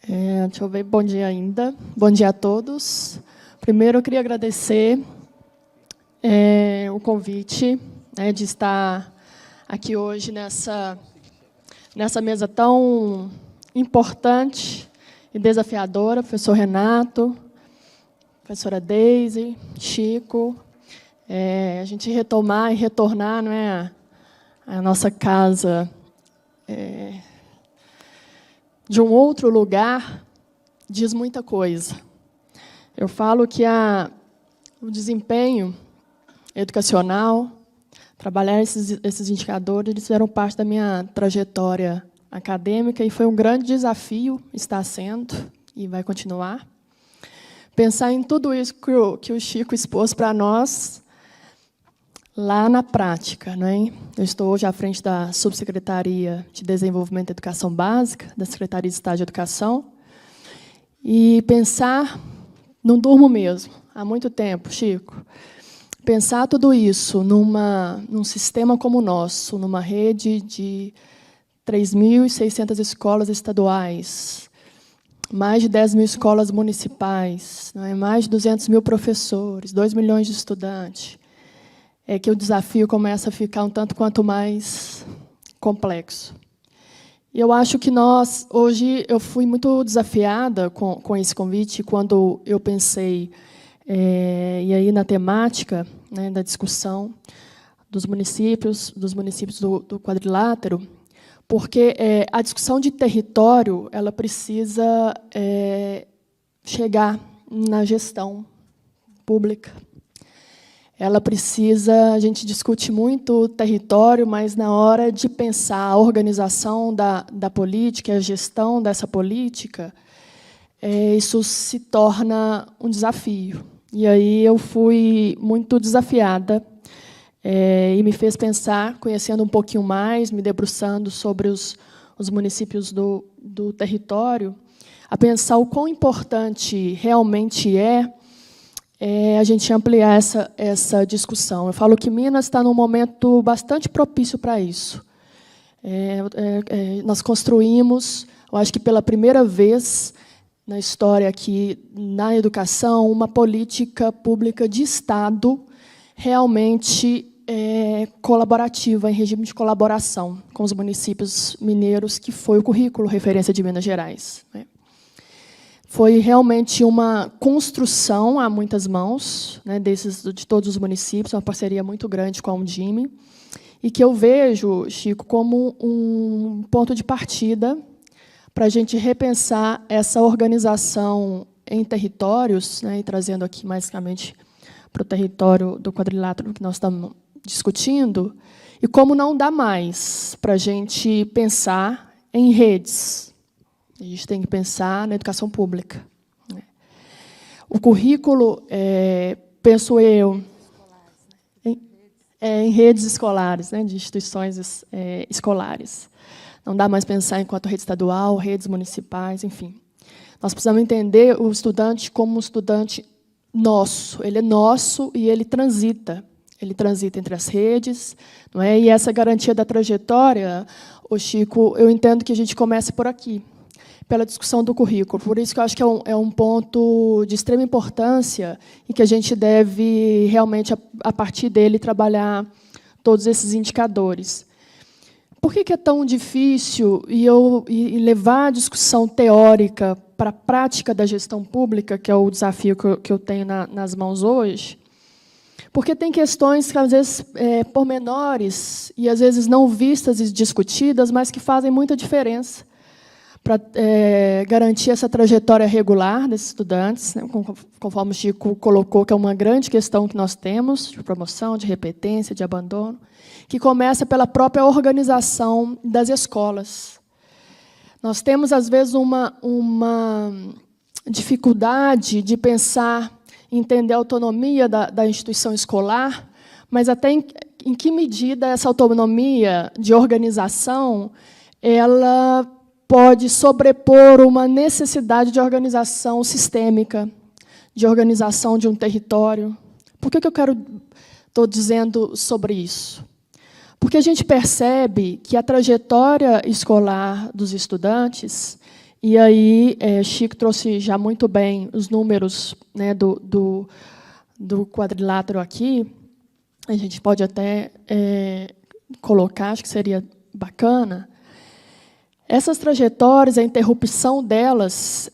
Deixa eu ver, bom dia ainda. Bom dia a todos. Primeiro, eu queria agradecer o convite de estar aqui hoje nessa mesa tão importante e desafiadora. Professor Renato, professora Deise, Chico. A gente retomar e retornar, não é, a nossa casa de um outro lugar diz muita coisa. Eu falo que o desempenho educacional, trabalhar esses indicadores, eles fizeram parte da minha trajetória acadêmica e foi um grande desafio, está sendo e vai continuar. Pensar em tudo isso que o Chico expôs para nós lá na prática, não é? Eu estou hoje à frente da Subsecretaria de Desenvolvimento da Educação Básica, da Secretaria de Estado de Educação, e pensar, não durmo mesmo, há muito tempo, Chico, pensar tudo isso num sistema como o nosso, numa rede de 3.600 escolas estaduais, mais de 10 mil escolas municipais, não é? Mais de 200 mil professores, 2 milhões de estudantes, é que o desafio começa a ficar um tanto quanto mais complexo. E eu acho que hoje, eu fui muito desafiada com esse convite, quando eu pensei, e aí na temática, né, da discussão dos municípios do quadrilátero, porque a discussão de território ela precisa chegar na gestão pública. A gente discute muito o território, mas na hora de pensar a organização da política, a gestão dessa política, isso se torna um desafio. E aí eu fui muito desafiada e me fez pensar, conhecendo um pouquinho mais, me debruçando sobre os municípios do território, a pensar o quão importante realmente a gente ampliar essa discussão. Eu falo que Minas está num momento bastante propício para isso. Nós construímos, eu acho que pela primeira vez na história aqui, na educação, uma política pública de Estado realmente colaborativa, em regime de colaboração com os municípios mineiros, que foi o currículo referência de Minas Gerais, né? Foi realmente uma construção a muitas mãos, né, de todos os municípios, uma parceria muito grande com a Undime, e que eu vejo, Chico, como um ponto de partida para a gente repensar essa organização em territórios, né, e trazendo aqui, basicamente, para o território do quadrilátero que nós estamos discutindo, e como não dá mais para a gente pensar em redes. A gente tem que pensar na educação pública. O currículo, penso eu, em redes escolares, né, de instituições escolares. Não dá mais pensar enquanto rede estadual, redes municipais, enfim. Nós precisamos entender o estudante como um estudante nosso. Ele é nosso e ele transita. Ele transita entre as redes, não é? E essa garantia da trajetória, Chico, eu entendo que a gente comece por aqui, pela discussão do currículo. Por isso que eu acho que é um ponto de extrema importância e que a gente deve, realmente, a partir dele, trabalhar todos esses indicadores. Por que é tão difícil e levar a discussão teórica para a prática da gestão pública, que é o desafio que eu tenho nas mãos hoje? Porque tem questões que, às vezes, pormenores e, às vezes, não vistas e discutidas, mas que fazem muita diferença para garantir essa trajetória regular desses estudantes, né, conforme o Chico colocou, que é uma grande questão que nós temos, de promoção, de repetência, de abandono, que começa pela própria organização das escolas. Nós temos, às vezes, uma dificuldade de pensar, entender a autonomia da instituição escolar, mas até em que medida essa autonomia de organização ela pode sobrepor uma necessidade de organização sistêmica, de organização de um território. Por que eu estou dizendo sobre isso? Porque a gente percebe que a trajetória escolar dos estudantes E aí, Chico trouxe já muito bem os números, né, do quadrilátero aqui. A gente pode até colocar, acho que seria bacana. Essas trajetórias, a interrupção delas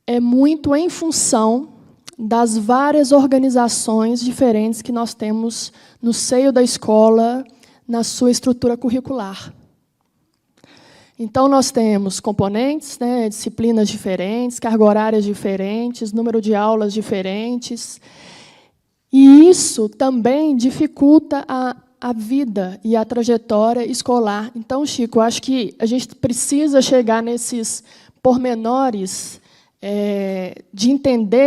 é muito em função das várias organizações diferentes que nós temos no seio da escola, na sua estrutura curricular. Então, nós temos componentes, né, disciplinas diferentes, carga horárias diferentes, número de aulas diferentes, e isso também dificulta a vida e a trajetória escolar. Então, Chico, eu acho que a gente precisa chegar nesses pormenores de entender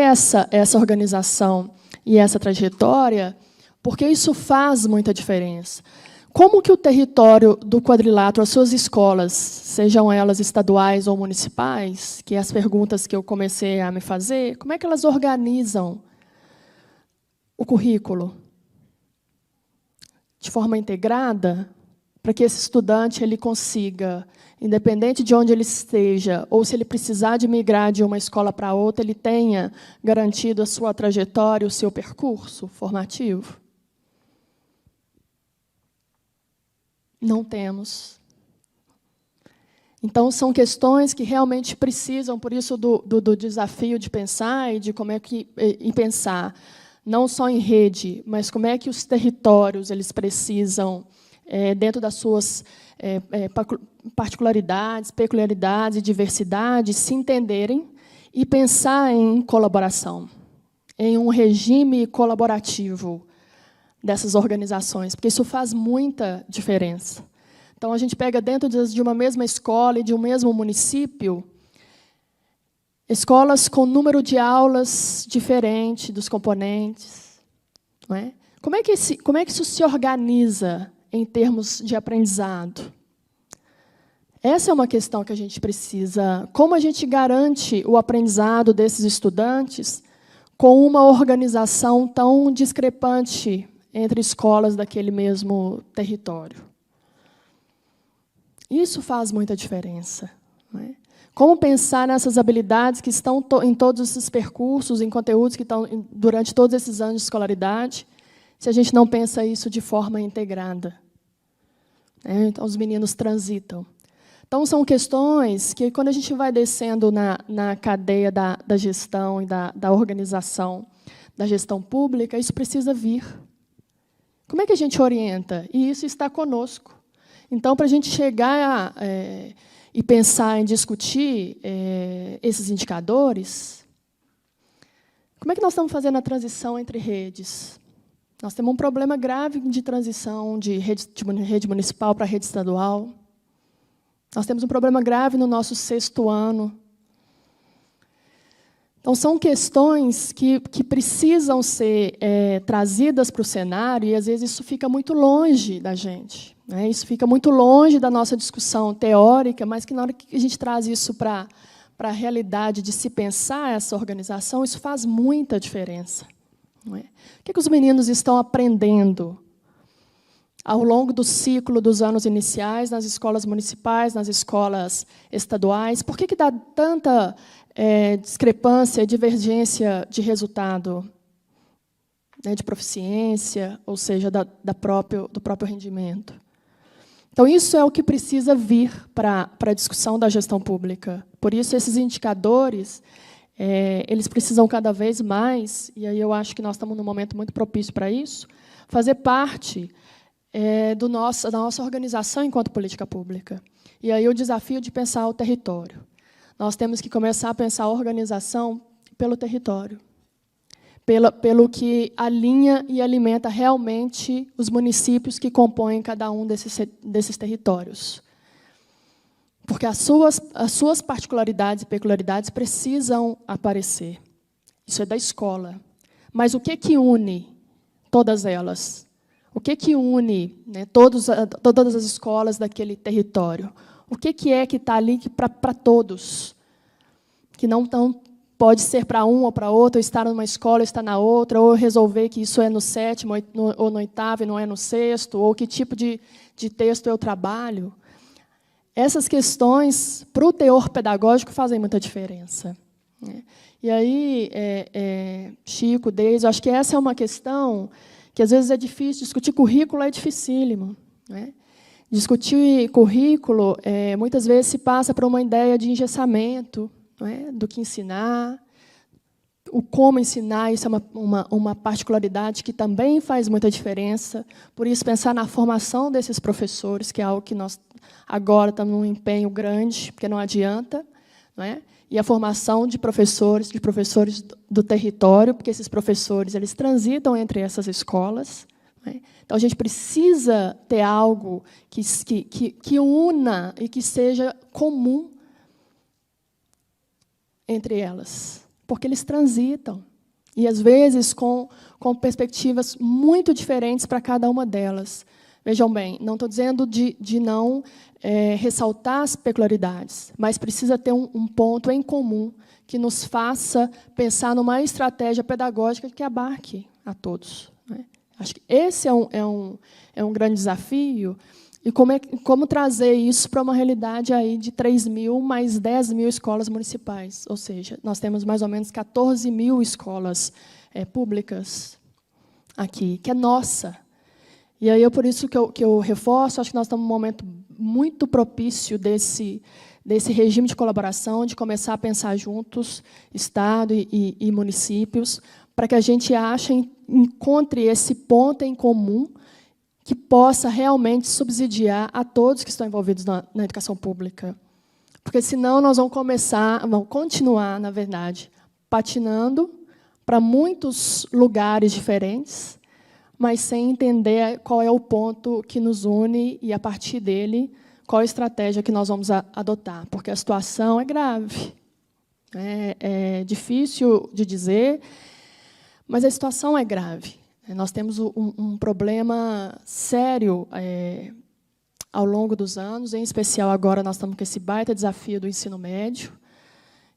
essa organização e essa trajetória, porque isso faz muita diferença. Como que o território do quadrilátero, as suas escolas, sejam elas estaduais ou municipais, que é as perguntas que eu comecei a me fazer, como é que elas organizam o currículo de forma integrada, para que esse estudante ele consiga, independente de onde ele esteja, ou se ele precisar de migrar de uma escola para outra, ele tenha garantido a sua trajetória, o seu percurso formativo? Não temos. Então, são questões que realmente precisam, por isso, do desafio de pensar e de como é que e pensar, não só em rede, mas como é que os territórios eles precisam, dentro das suas particularidades, peculiaridades e diversidades, se entenderem e pensar em colaboração, em um regime colaborativo dessas organizações, porque isso faz muita diferença. Então, a gente pega dentro de uma mesma escola e de um mesmo município, escolas com número de aulas diferente dos componentes. Não é? Como é que isso se organiza em termos de aprendizado? Essa é uma questão que a gente precisa. Como a gente garante o aprendizado desses estudantes com uma organização tão discrepante entre escolas daquele mesmo território? Isso faz muita diferença. Não é? Como pensar nessas habilidades que estão em todos esses percursos, em conteúdos que estão durante todos esses anos de escolaridade, se a gente não pensa isso de forma integrada? Então, os meninos transitam. Então, são questões que, quando a gente vai descendo na cadeia da gestão e da organização da gestão pública, isso precisa vir. Como é que a gente orienta? E isso está conosco. Então, para a gente chegar e pensar em discutir esses indicadores, como é que nós estamos fazendo a transição entre redes? Nós temos um problema grave de transição de rede municipal para rede estadual. Nós temos um problema grave no nosso 6º ano. Então, são questões que precisam ser trazidas para o cenário, e, às vezes, isso fica muito longe da gente. Né? Isso fica muito longe da nossa discussão teórica, mas que, na hora que a gente traz isso para a realidade de se pensar essa organização, isso faz muita diferença. Não é? O que os meninos estão aprendendo ao longo do ciclo dos anos iniciais, nas escolas municipais, nas escolas estaduais? Por que dá tanta discrepância, divergência de resultado, né, de proficiência, ou seja, do próprio rendimento? Então, isso é o que precisa vir para a discussão da gestão pública. Por isso, esses indicadores, eles precisam cada vez mais, e aí eu acho que nós estamos num momento muito propício para isso, fazer parte da nossa organização enquanto política pública. E aí o desafio de pensar o território. Nós temos que começar a pensar a organização pelo território, pelo que alinha e alimenta realmente os municípios que compõem cada um desses territórios. Porque as suas particularidades e peculiaridades precisam aparecer. Isso é da escola. Mas o que une todas elas? O que une, né, todas as escolas daquele território? O que está ali para todos? Que não pode ser para um ou para outro, ou estar numa escola, ou estar na outra, ou resolver que isso é no 7º ou no 8º e não é no 6º, ou que tipo de texto eu trabalho. essas questões, para o teor pedagógico, fazem muita diferença, né? E aí, Chico, Deise, eu acho que essa é uma questão que, às vezes, é difícil. Discutir currículo é dificílimo, né? Discutir currículo, muitas vezes, se passa por uma ideia de engessamento, né, do que ensinar. O como ensinar, isso é uma particularidade que também faz muita diferença. Por isso, pensar na formação desses professores, que é algo que nós agora estamos num empenho grande, porque não adianta, não é? E a formação de professores do território, porque esses professores eles transitam entre essas escolas, né? Então, a gente precisa ter algo que una e que seja comum entre elas, porque eles transitam, e, às vezes, com perspectivas muito diferentes para cada uma delas. Vejam bem, não estou dizendo de não ressaltar as peculiaridades, mas precisa ter um ponto em comum que nos faça pensar numa estratégia pedagógica que abarque a todos, né? Acho que esse é um grande desafio. E como trazer isso para uma realidade aí de 3.000 mais 10.000 escolas municipais? Ou seja, nós temos mais ou menos 14.000 escolas públicas aqui, que é nossa. E aí, por isso que eu reforço, acho que nós estamos num momento muito propício desse regime de colaboração, de começar a pensar juntos, Estado e municípios, para que a gente encontre esse ponto em comum que possa realmente subsidiar a todos que estão envolvidos na educação pública. Porque, senão, nós vamos continuar, na verdade, patinando para muitos lugares diferentes, mas sem entender qual é o ponto que nos une e, a partir dele, qual a estratégia que nós vamos adotar. Porque a situação é grave. É difícil de dizer, mas a situação é grave. Nós temos um problema sério ao longo dos anos, em especial agora nós estamos com esse baita desafio do ensino médio,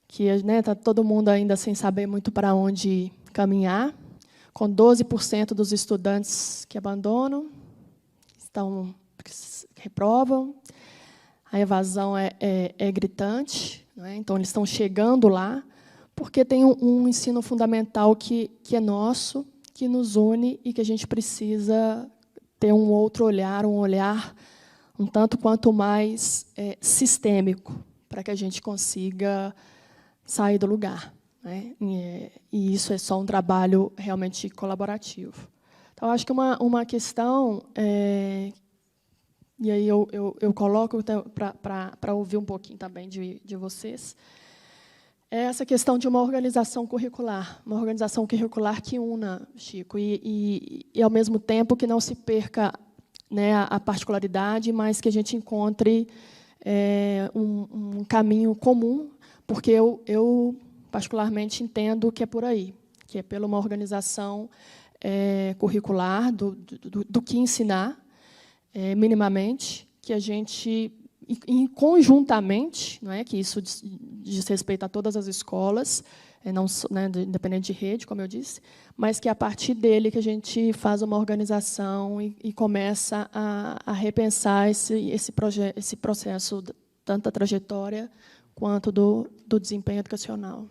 que está todo mundo ainda sem saber muito para onde caminhar, com 12% dos estudantes que abandonam, reprovam, a evasão é gritante, né? Então, eles estão chegando lá, porque tem um ensino fundamental que é nosso, que nos une e que a gente precisa ter um outro olhar, um olhar um tanto quanto mais sistêmico, para que a gente consiga sair do lugar, né? E isso é só um trabalho realmente colaborativo. Então, acho que uma questão, e aí eu coloco para ouvir um pouquinho também de vocês, é essa questão de uma organização curricular que una, Chico, e ao mesmo tempo que não se perca, né, a particularidade, mas que a gente encontre um caminho comum, porque eu particularmente entendo que é por aí, que é pela uma organização curricular do que ensinar, minimamente, que a gente, conjuntamente, não é, que isso diz respeito a todas as escolas, não, né, independente de rede, como eu disse, mas que é a partir dele que a gente faz uma organização e começa a repensar esse processo, tanto da trajetória quanto do desempenho educacional.